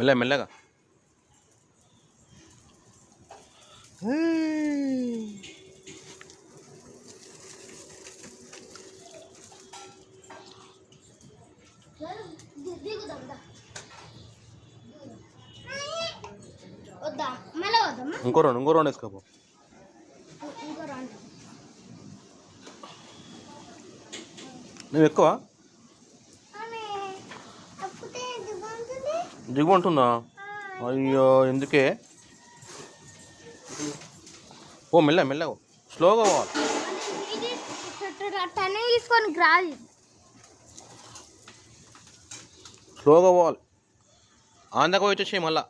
మెల్లగా మెల్లగా. ఇంకో రౌండ్ వేసుకోపో. నువ్వు ఎక్కువ దిగు ఉంటుందా? అయ్యో ఎందుకే? ఓ మెల్ల మెల్లగా స్లోగా పోవాలి. స్లోగా పోవాలి. ఆందాక వచ్చేసి మళ్ళా